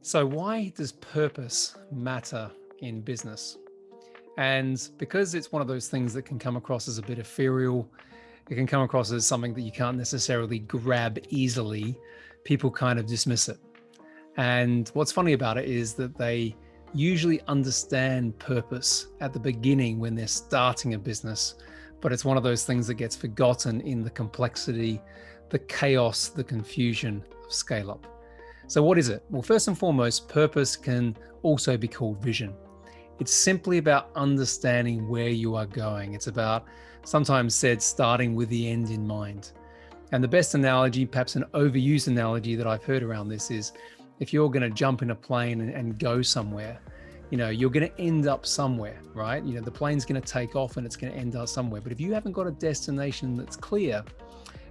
So, why does purpose matter in business? And because it's one of those things that can come across as a bit ethereal, it can come across as something that you can't necessarily grab easily, people kind of dismiss it. And what's funny about it is that they usually understand purpose at the beginning when they're starting a business, but it's one of those things that gets forgotten in the complexity, the chaos, the confusion of scale up. So, what is it? Well, first and foremost, purpose can also be called vision. It's simply about understanding where you are going. It's about, sometimes said, starting with the end in mind. And the best analogy, perhaps an overused analogy that I've heard around this is if you're going to jump in a plane and go somewhere, you're going to end up somewhere, right? The plane's going to take off and it's going to end up somewhere. But if you haven't got a destination that's clear,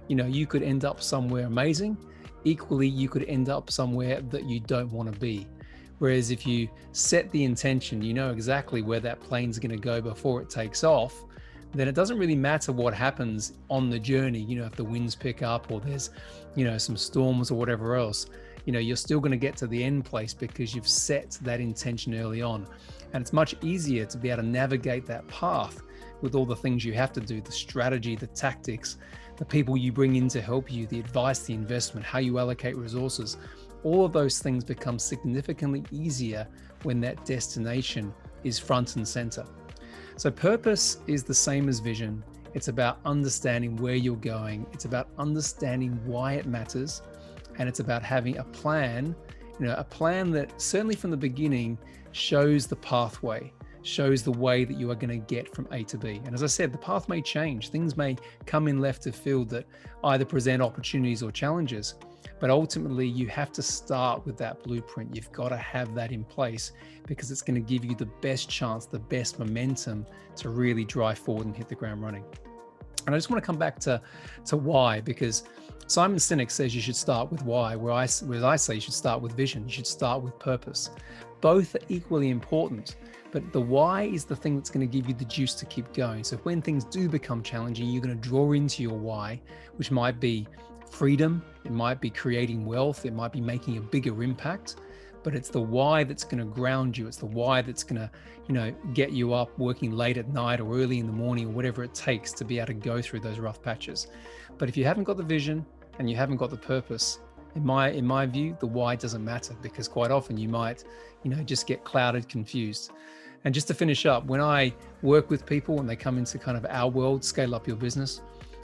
you could end up somewhere amazing. Equally, you could end up somewhere that you don't want to be. Whereas if you set the intention, you know exactly where that plane's going to go before it takes off, then it doesn't really matter what happens on the journey. If the winds pick up or there's, some storms or whatever else, you're still going to get to the end place because you've set that intention early on. And it's much easier to be able to navigate that path with all the things you have to do, the strategy, the tactics, the people you bring in to help you, the advice, the investment, how you allocate resources. All of those things become significantly easier when that destination is front and center. So purpose is the same as vision. It's about understanding where you're going. It's about understanding why it matters. And it's about having a plan, a plan that certainly from the beginning shows the pathway, shows the way that you are going to get from A to B. And as I said, the path may change. Things may come in left of field that either present opportunities or challenges. But ultimately, you have to start with that blueprint. You've got to have that in place because it's going to give you the best chance, the best momentum to really drive forward and hit the ground running. And I just want to come back to why, because Simon Sinek says you should start with why, whereas I say you should start with vision, you should start with purpose. Both are equally important, but the why is the thing that's going to give you the juice to keep going. So when things do become challenging, you're going to draw into your why, which might be freedom, it might be creating wealth, it might be making a bigger impact, but it's the why that's going to ground you. It's the why that's going to, get you up working late at night or early in the morning or whatever it takes to be able to go through those rough patches. But if you haven't got the vision and you haven't got the purpose, in my view, the why doesn't matter because quite often you might, just get clouded, confused. And just to finish up, when I work with people and they come into kind of our world, scale up your business,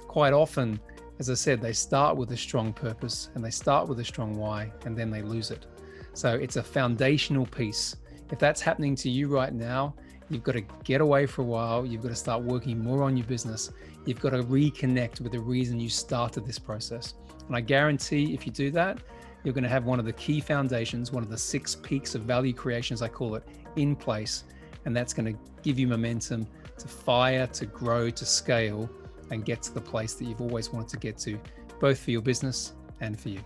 quite often, as I said, they start with a strong purpose and they start with a strong why, and then they lose it. So it's a foundational piece. If that's happening to you right now, you've got to get away for a while. You've got to start working more on your business. You've got to reconnect with the reason you started this process. And I guarantee if you do that, you're going to have one of the key foundations, one of the 6 peaks of value creation, as I call it, in place. And that's going to give you momentum to fire, to grow, to scale, and get to the place that you've always wanted to get to, both for your business and for you.